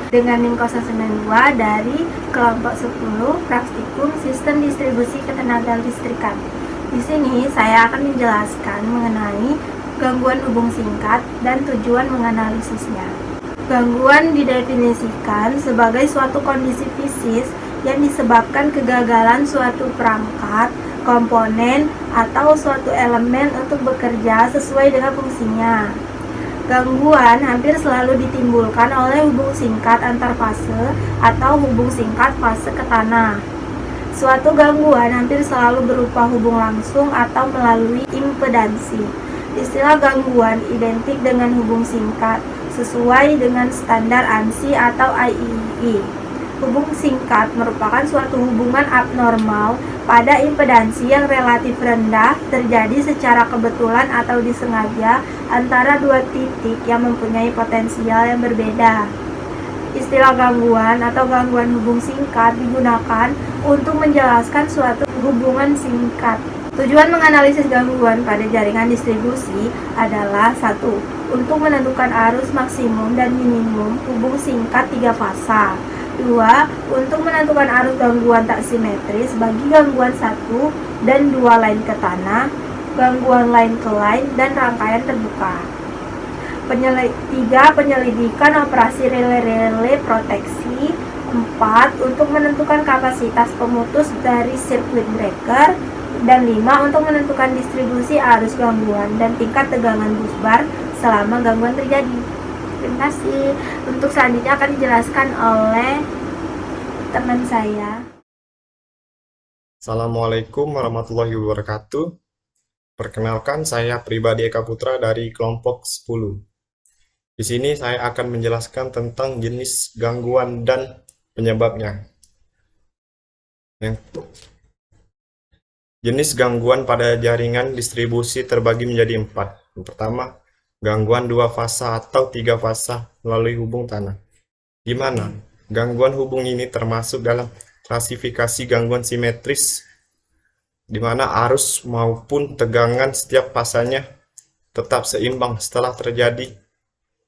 dengan Ningkosa 92 dari kelompok 10 Praktikum Sistem Distribusi Ketenaga Listrikan. Di sini saya akan menjelaskan mengenai gangguan hubung singkat dan tujuan menganalisisnya. Gangguan didefinisikan sebagai suatu kondisi fisik yang disebabkan kegagalan suatu perangkat, komponen, atau suatu elemen untuk bekerja sesuai dengan fungsinya. Gangguan hampir selalu ditimbulkan oleh hubung singkat antar fase atau hubung singkat fase ke tanah. Suatu gangguan hampir selalu berupa hubung langsung atau melalui impedansi. Istilah gangguan identik dengan hubung singkat sesuai dengan standar ANSI atau IEEE. Hubung singkat merupakan suatu hubungan abnormal pada impedansi yang relatif rendah terjadi secara kebetulan atau disengaja antara dua titik yang mempunyai potensial yang berbeda. Istilah gangguan atau gangguan hubung singkat digunakan untuk menjelaskan suatu hubungan singkat. Tujuan menganalisis gangguan pada jaringan distribusi adalah 1. Untuk menentukan arus maksimum dan minimum hubung singkat 3 fasa. 2. Untuk menentukan arus gangguan tak simetris bagi gangguan 1 dan 2 lain ke tanah, gangguan lain ke lain, dan rangkaian terbuka. 3. Penyelidikan operasi relay proteksi. 4. Untuk menentukan kapasitas pemutus dari sirkuit breaker. Dan 5. Untuk menentukan distribusi arus gangguan dan tingkat tegangan busbar selama gangguan terjadi. Terima kasih. Untuk selanjutnya akan dijelaskan oleh teman saya. Assalamualaikum warahmatullahi wabarakatuh. Perkenalkan, saya Pribadi Eka Putra dari kelompok 10. Di sini saya akan menjelaskan tentang jenis gangguan dan penyebabnya. Jenis gangguan pada jaringan distribusi terbagi menjadi 4. Yang pertama, gangguan 2 fasa atau 3 fasa melalui hubung tanah. Di mana gangguan hubung ini termasuk dalam klasifikasi gangguan simetris, di mana arus maupun tegangan setiap fasanya tetap seimbang setelah terjadi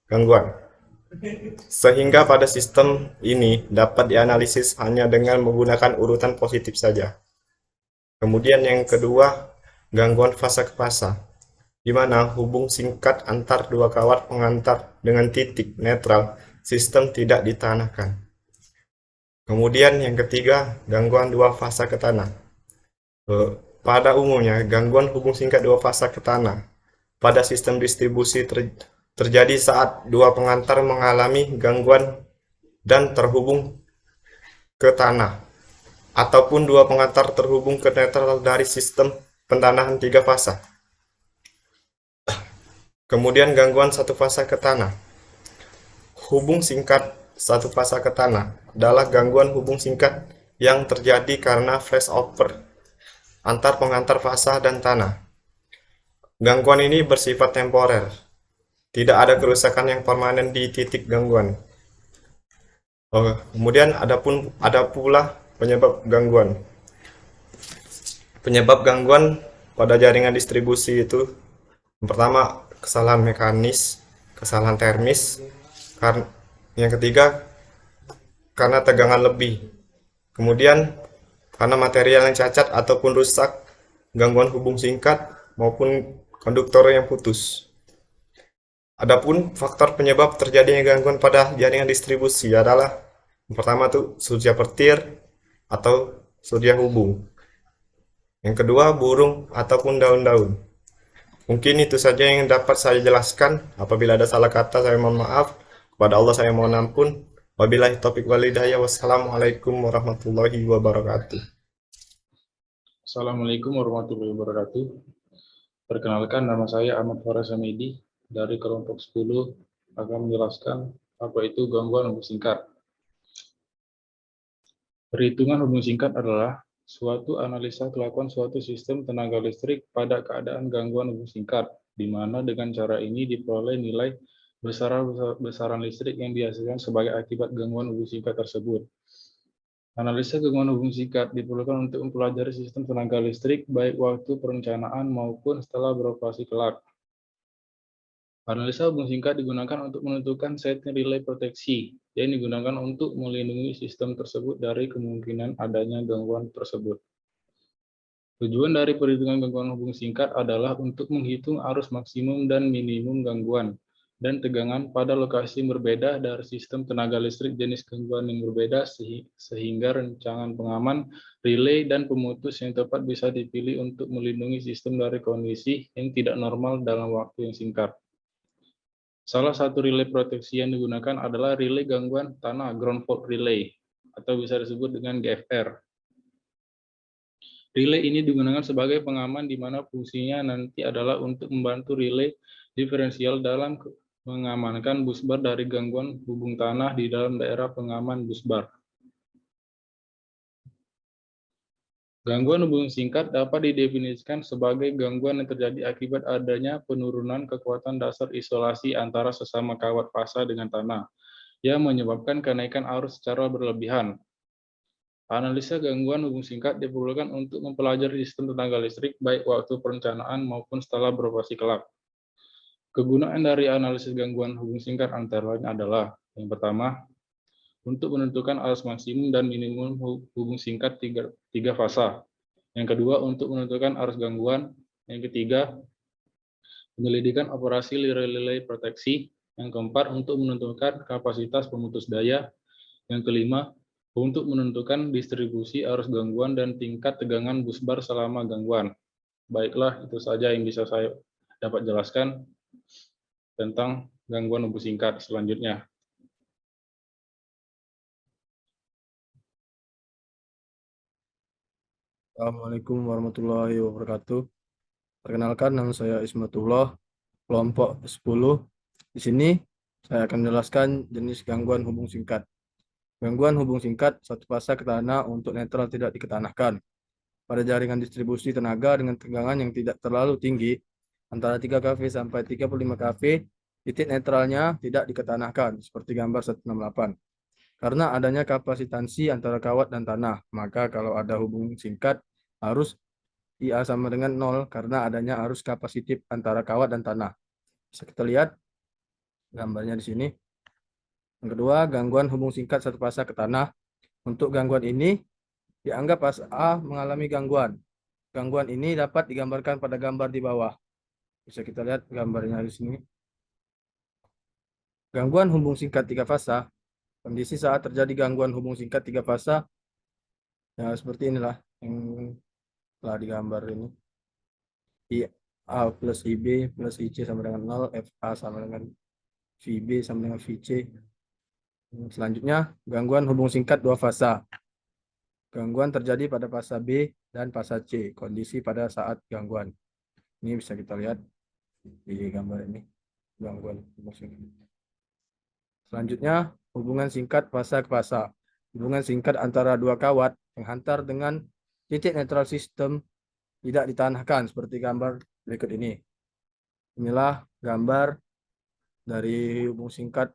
gangguan. Sehingga pada sistem ini dapat dianalisis hanya dengan menggunakan urutan positif saja. Kemudian yang kedua, gangguan fasa ke fasa, di mana hubung singkat antar dua kawat pengantar dengan titik netral sistem tidak ditanahkan. Kemudian yang ketiga, gangguan dua fasa ke tanah. Pada umumnya, gangguan hubung singkat dua fasa ke tanah pada sistem distribusi terjadi saat dua pengantar mengalami gangguan dan terhubung ke tanah, ataupun dua pengantar terhubung ke netral dari sistem pentanahan 3 fasa. Kemudian gangguan satu fasa ke tanah. Hubung singkat satu fasa ke tanah adalah gangguan hubung singkat yang terjadi karena flashover antar pengantar fasa dan tanah. Gangguan ini bersifat temporer. Tidak ada kerusakan yang permanen di titik gangguan. Kemudian ada pula penyebab gangguan. Penyebab gangguan pada jaringan distribusi itu, yang pertama, kesalahan mekanis, kesalahan termis, yang ketiga, karena tegangan lebih. Kemudian, karena material yang cacat ataupun rusak, gangguan hubung singkat, maupun konduktor yang putus. Adapun faktor penyebab terjadinya gangguan pada jaringan distribusi adalah, yang pertama tuh surya petir atau surya hubung. Yang kedua, burung ataupun daun-daun. Mungkin itu saja yang dapat saya jelaskan. Apabila ada salah kata, saya mohon maaf. Kepada Allah saya mohon ampun. Wabillahi taufiq wal hidayah. Wassalamualaikum warahmatullahi wabarakatuh. Assalamualaikum warahmatullahi wabarakatuh. Perkenalkan, nama saya Ahmad Faraz Hamidi dari kelompok 10 akan menjelaskan apa itu gangguan hubung singkat. Perhitungan hubung singkat adalah suatu analisa kelakuan suatu sistem tenaga listrik pada keadaan gangguan hubung singkat, di mana dengan cara ini diperoleh nilai besaran listrik yang dihasilkan sebagai akibat gangguan hubung singkat tersebut. Analisa gangguan hubung singkat diperlukan untuk mempelajari sistem tenaga listrik baik waktu perencanaan maupun setelah beroperasi kelak. Analisa hubung singkat digunakan untuk menentukan setting relay proteksi yang digunakan untuk melindungi sistem tersebut dari kemungkinan adanya gangguan tersebut. Tujuan dari perhitungan gangguan hubung singkat adalah untuk menghitung arus maksimum dan minimum gangguan dan tegangan pada lokasi yang berbeda dari sistem tenaga listrik jenis gangguan yang berbeda sehingga rancangan pengaman, relay, dan pemutus yang tepat bisa dipilih untuk melindungi sistem dari kondisi yang tidak normal dalam waktu yang singkat. Salah satu relay proteksi yang digunakan adalah relay gangguan tanah ground fault relay atau bisa disebut dengan GFR. Relay ini digunakan sebagai pengaman di mana fungsinya nanti adalah untuk membantu relay diferensial dalam mengamankan busbar dari gangguan hubung tanah di dalam daerah pengaman busbar. Gangguan hubung singkat dapat didefinisikan sebagai gangguan yang terjadi akibat adanya penurunan kekuatan dasar isolasi antara sesama kawat fasa dengan tanah, yang menyebabkan kenaikan arus secara berlebihan. Analisa gangguan hubung singkat diperlukan untuk mempelajari sistem tenaga listrik baik waktu perencanaan maupun setelah beroperasi kelak. Kegunaan dari analisis gangguan hubung singkat antara lain adalah, yang pertama, untuk menentukan arus maksimum dan minimum hubung singkat tiga fasa. Yang kedua, untuk menentukan arus gangguan. Yang ketiga, penyelidikan operasi relay proteksi. Yang keempat, untuk menentukan kapasitas pemutus daya. Yang kelima, untuk menentukan distribusi arus gangguan dan tingkat tegangan busbar selama gangguan. Baiklah, itu saja yang bisa saya dapat jelaskan tentang gangguan hubung singkat. Selanjutnya, Assalamualaikum warahmatullahi wabarakatuh. Perkenalkan, nama saya Ismatullah, kelompok 10. Di sini saya akan menjelaskan jenis gangguan hubung singkat. Gangguan hubung singkat satu fasa ke tanah untuk netral tidak diketanahkan. Pada jaringan distribusi tenaga dengan tegangan yang tidak terlalu tinggi, antara 3 kV sampai 35 kV, titik netralnya tidak diketanahkan, seperti gambar 168. Karena adanya kapasitansi antara kawat dan tanah, maka kalau ada hubung singkat, arus IA sama dengan 0 karena adanya arus kapasitif antara kawat dan tanah. Bisa kita lihat gambarnya di sini. Yang kedua, gangguan hubung singkat satu fasa ke tanah. Untuk gangguan ini, dianggap fasa A mengalami gangguan. Gangguan ini dapat digambarkan pada gambar di bawah. Bisa kita lihat gambarnya di sini. Gangguan hubung singkat 3 fasa. Kondisi saat terjadi gangguan hubung singkat 3 fasa, ya seperti inilah yang telah digambar ini. IA plus IB plus IC sama dengan 0, FA sama dengan VB sama dengan VC. Selanjutnya, gangguan hubung singkat 2 fasa. Gangguan terjadi pada fasa B dan fasa C, kondisi pada saat gangguan. Ini bisa kita lihat di gambar ini, gangguan hubung singkat. Selanjutnya, hubungan singkat fasa ke fasa. Hubungan singkat antara dua kawat menghantar dengan titik netral sistem tidak ditanahkan seperti gambar berikut ini. Inilah gambar dari hubung singkat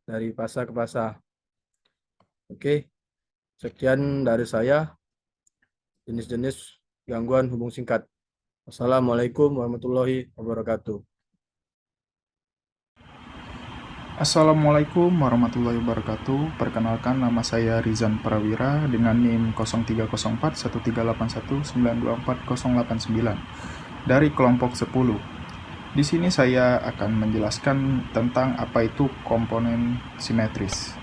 dari fasa ke fasa. Oke, sekian dari saya jenis-jenis gangguan hubung singkat. Assalamualaikum warahmatullahi wabarakatuh. Assalamualaikum warahmatullahi wabarakatuh. Perkenalkan, nama saya Rizan Prawira dengan NIM 0304-1381-924-089 dari kelompok 10. Di sini saya akan menjelaskan tentang apa itu komponen simetris.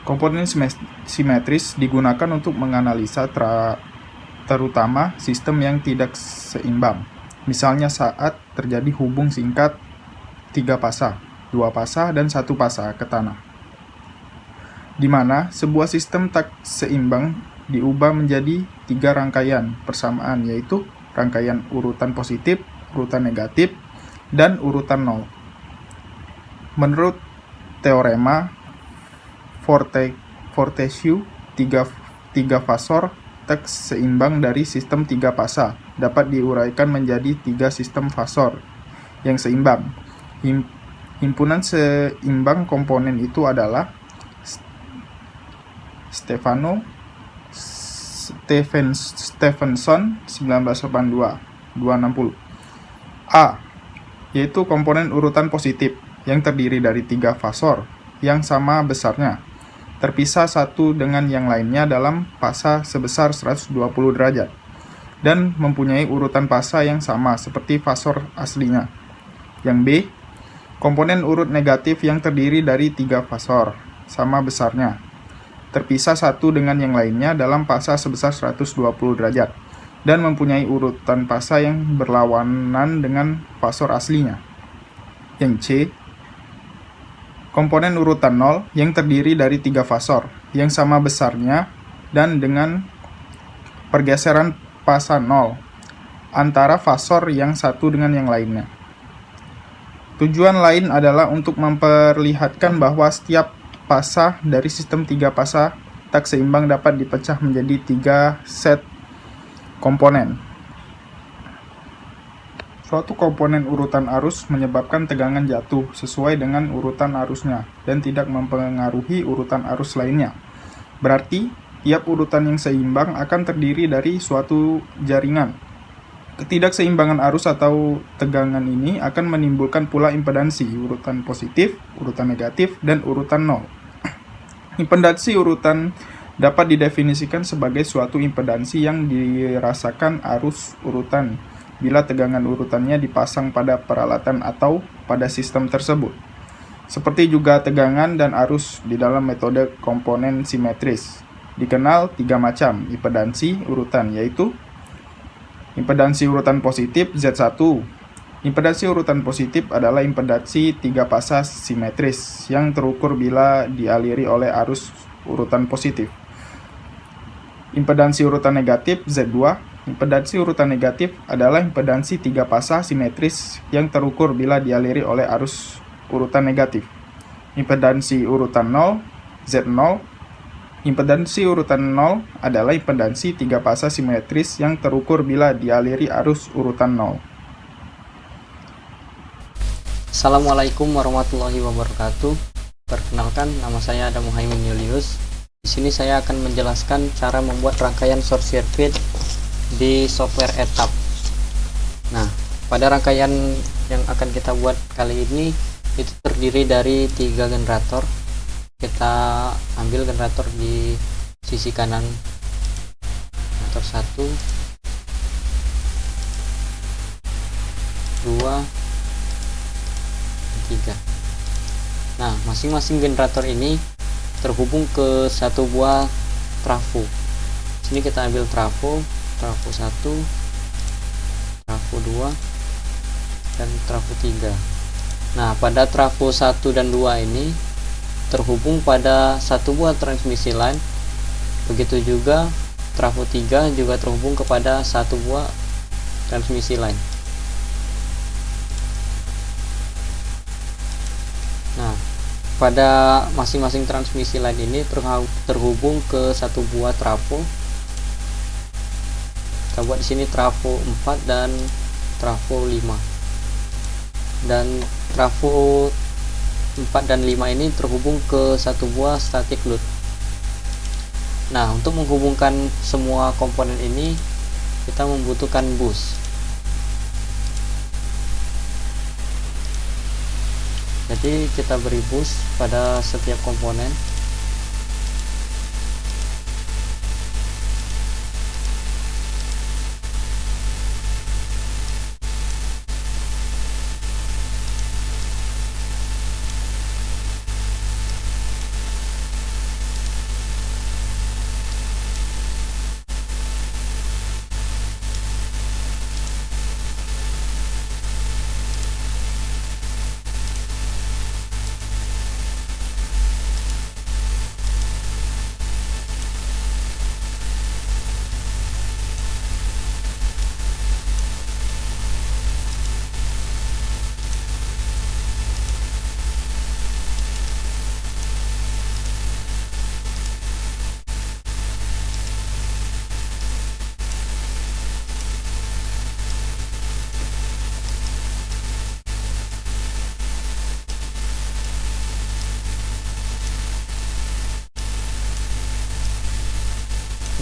Komponen simetris digunakan untuk menganalisa terutama sistem yang tidak seimbang. Misalnya saat terjadi hubung singkat 3 fasa, 2 fasa, dan 1 fasa ke tanah, di mana sebuah sistem tak seimbang diubah menjadi 3 rangkaian persamaan, yaitu rangkaian urutan positif, urutan negatif, dan urutan 0. Menurut teorema Fortescue, 3 fasor tak seimbang dari sistem 3 fasa dapat diuraikan menjadi 3 sistem fasor yang seimbang. Himpunan seimbang komponen itu adalah Stephenson 1982 260. A. yaitu komponen urutan positif yang terdiri dari 3 fasor yang sama besarnya, terpisah satu dengan yang lainnya dalam fasa sebesar 120 derajat, dan mempunyai urutan fasa yang sama seperti fasor aslinya. Yang B, komponen urut negatif yang terdiri dari 3 fasor sama besarnya, terpisah satu dengan yang lainnya dalam fasa sebesar 120 derajat, dan mempunyai urutan fasa yang berlawanan dengan fasor aslinya. Yang C, komponen urutan 0 yang terdiri dari 3 fasor yang sama besarnya dan dengan pergeseran fasa 0 antara fasor yang satu dengan yang lainnya. Tujuan lain adalah untuk memperlihatkan bahwa setiap fasa dari sistem 3 fasa tak seimbang dapat dipecah menjadi 3 set komponen. Suatu komponen urutan arus menyebabkan tegangan jatuh sesuai dengan urutan arusnya dan tidak mempengaruhi urutan arus lainnya. Berarti, tiap urutan yang seimbang akan terdiri dari suatu jaringan. Ketidakseimbangan arus atau tegangan ini akan menimbulkan pula impedansi urutan positif, urutan negatif, dan urutan 0. Impedansi urutan dapat didefinisikan sebagai suatu impedansi yang dirasakan arus urutan bila tegangan urutannya dipasang pada peralatan atau pada sistem tersebut. Seperti juga tegangan dan arus di dalam metode komponen simetris. Dikenal 3 macam impedansi urutan, yaitu impedansi urutan positif Z1. Impedansi urutan positif adalah impedansi 3 fasa simetris yang terukur bila dialiri oleh arus urutan positif. Impedansi urutan negatif Z2. Impedansi urutan negatif adalah impedansi 3 fasa simetris yang terukur bila dialiri oleh arus urutan negatif. Impedansi urutan 0 Z0. Impedansi urutan 0 adalah impedansi 3 fasa simetris yang terukur bila dialiri arus urutan 0. Assalamualaikum warahmatullahi wabarakatuh. Perkenalkan, nama saya Adam Muhaimin Julius. Di sini saya akan menjelaskan cara membuat rangkaian short circuit di software ETAP. Nah, pada rangkaian yang akan kita buat kali ini itu terdiri dari 3 generator. Kita ambil generator di sisi kanan, generator 1, 2, 3. Nah, masing-masing generator ini terhubung ke satu buah trafo. Sini kita ambil trafo 1, trafo 2, dan trafo 3. Nah, pada trafo 1 dan 2 ini terhubung pada satu buah transmisi line. Begitu juga trafo 3 juga terhubung kepada satu buah transmisi line. Nah, pada masing-masing transmisi line ini terhubung ke satu buah trafo. Kita buat di sini trafo 4 dan trafo 5. Dan trafo 4 dan 5 ini terhubung ke satu buah static load. Nah, untuk menghubungkan semua komponen ini kita membutuhkan bus. Jadi kita beri bus pada setiap komponen.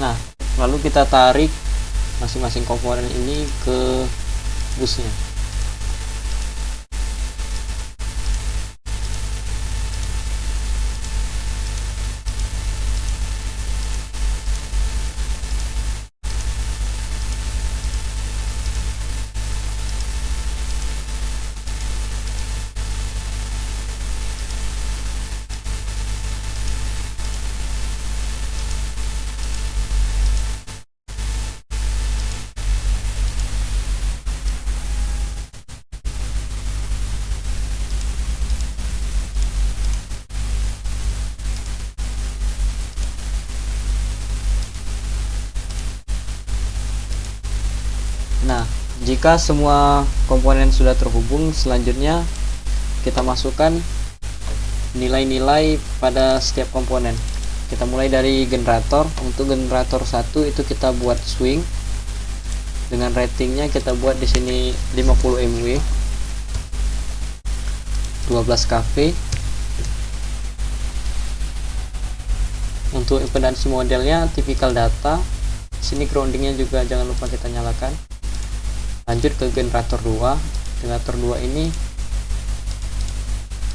Nah, lalu kita tarik masing-masing komponen ini ke busnya. Nah, jika semua komponen sudah terhubung, selanjutnya kita masukkan nilai-nilai pada setiap komponen. Kita mulai dari generator. Untuk generator 1 itu kita buat swing. Dengan ratingnya kita buat di sini 50 mW, 12 kV. Untuk impedansi modelnya tipikal data. Sini groundingnya juga jangan lupa kita nyalakan. Lanjut ke generator 2. Generator 2 ini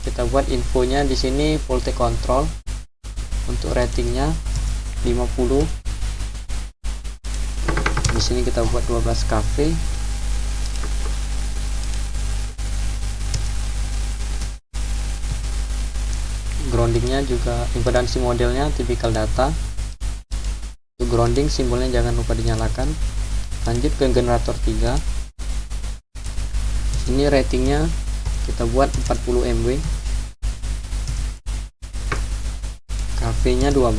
kita buat infonya di sini voltage control. Untuk ratingnya 50. Di sini kita buat 12 kV. Groundingnya juga impedansi modelnya tipikal data. Untuk grounding simbolnya jangan lupa dinyalakan. Lanjut ke generator 3. Ini ratingnya kita buat 40 mW, kV nya 12.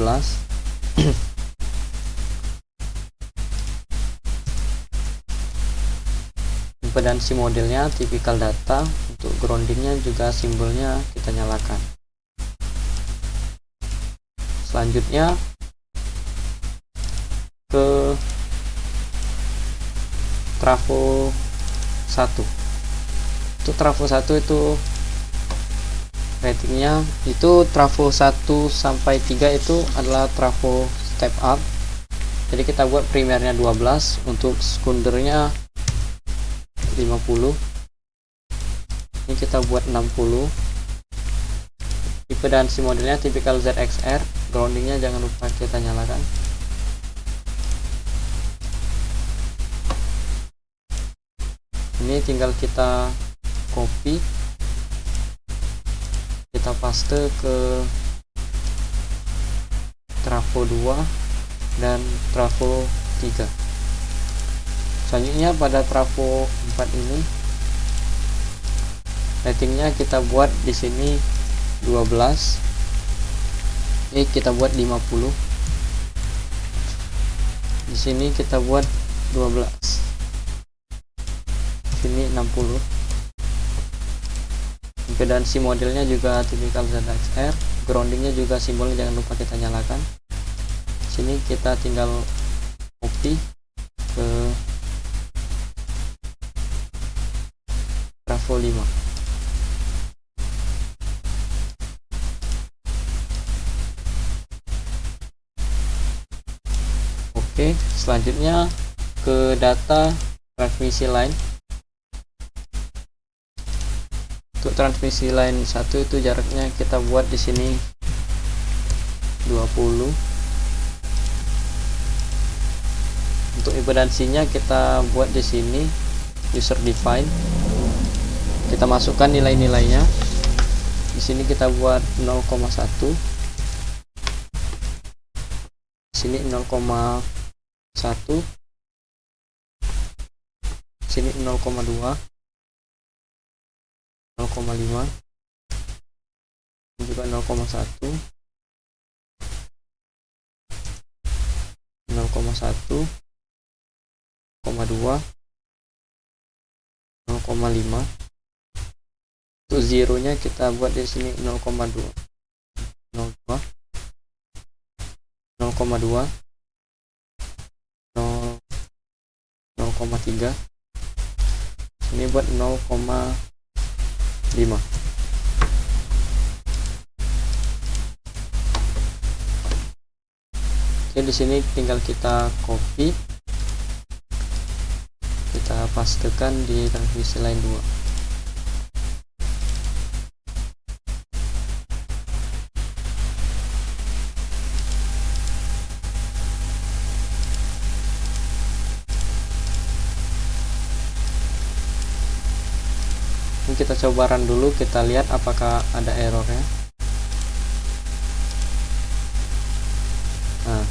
Impedansi modelnya tipikal data. Untuk groundingnya juga simbolnya kita nyalakan. Selanjutnya ke trafo 1. Untuk trafo 1 itu ratingnya itu trafo 1 sampai 3 itu adalah trafo step up. Jadi kita buat primernya 12, untuk sekundernya 50. Ini kita buat 60. Impedansi modelnya tipikal ZXR. Groundingnya jangan lupa kita nyalakan. Ini tinggal kita copy, kita paste ke trafo 2 dan trafo 3. Selanjutnya pada trafo 4 ini ratingnya kita buat di sini 12. Ini kita buat 50. Di sini kita buat 12. Sini 60. Impedansi modelnya juga tipikal ZXR. Groundingnya juga simbolnya jangan lupa kita nyalakan. Sini kita tinggal copy ke trafo 5. Oke, selanjutnya ke data transmisi line. Untuk transmisi line 1 itu jaraknya kita buat di sini 20. Untuk impedansinya kita buat di sini user define. Kita masukkan nilai-nilainya. Di sini kita buat 0,1. Di sini 0,1. Sini 0,2, 0,5, juga 0,1, 0,1, 0,2, 0,5. Untuk zeronya kita buat di sini 0,2, 0,2, 0,2, 0,3. Ini buat 0,5. Oke, di sini tinggal kita copy, kita pastekan di transmisi line 2. Kita coba run dulu, kita lihat apakah ada errornya. Nah,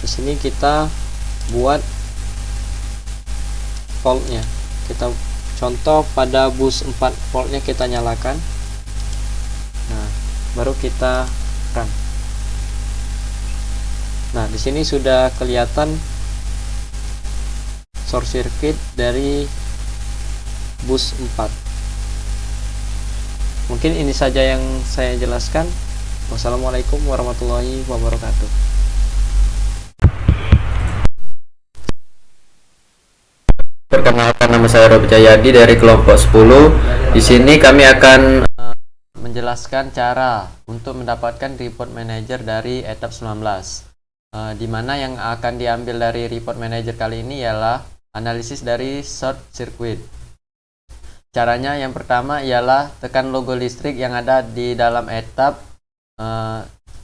di sini kita buat voltnya. Kita contoh pada bus 4 voltnya kita nyalakan. Nah, baru kita run. Nah, di sini sudah kelihatan short circuit dari bus 4. Mungkin ini saja yang saya jelaskan. Wassalamualaikum warahmatullahi wabarakatuh. Perkenalkan, nama saya Robi Jayadi dari kelompok 10. Di sini kami akan menjelaskan cara untuk mendapatkan report manager dari etap 19. Di mana yang akan diambil dari report manager kali ini ialah analisis dari short circuit. Caranya yang pertama ialah tekan logo listrik yang ada di dalam etap,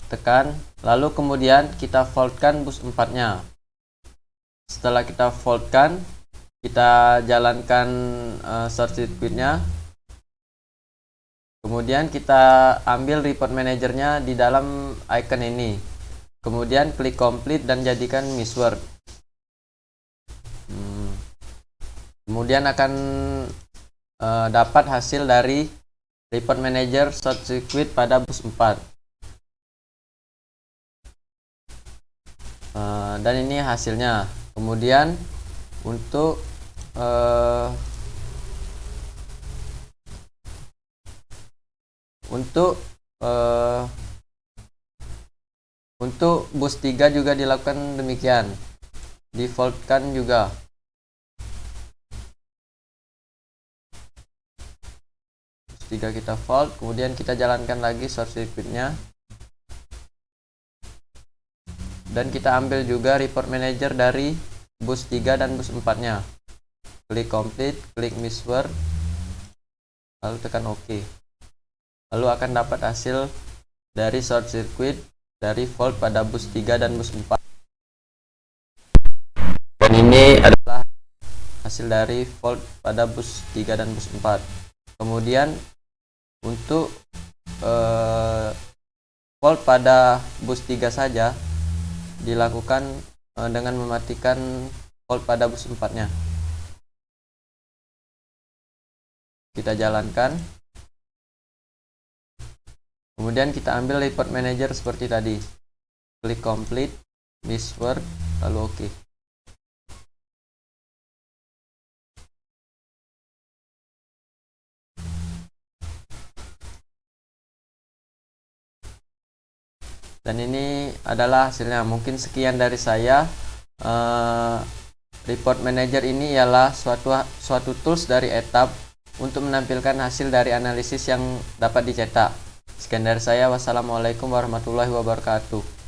tekan, lalu kemudian kita voltkan bus 4-nya. Setelah kita voltkan, kita jalankan short circuitnya, kemudian kita ambil report manajernya di dalam icon ini, kemudian klik complete dan jadikan missword. Kemudian akan dapat hasil dari report manager short circuit pada bus 4. Dan ini hasilnya. Kemudian untuk bus 3 juga dilakukan demikian, di-voltkan juga. Bus 3 kita volt, kemudian kita jalankan lagi short circuitnya, dan kita ambil juga report manager dari bus 3 dan bus 4-nya. Klik complete, klik missword, lalu tekan OK. Lalu akan dapat hasil dari short circuit dari volt pada bus 3 dan bus 4. Dan ini adalah hasil dari volt pada bus 3 dan bus 4. Kemudian untuk volt pada bus 3 saja dilakukan dengan mematikan volt pada bus 4-nya. Kita jalankan. Kemudian kita ambil report manager seperti tadi. Klik complete, missword, lalu OK. Dan ini adalah hasilnya. Mungkin sekian dari saya. Report manager ini ialah suatu tools dari etap untuk menampilkan hasil dari analisis yang dapat dicetak. Sekian dari saya. Wassalamualaikum warahmatullahi wabarakatuh.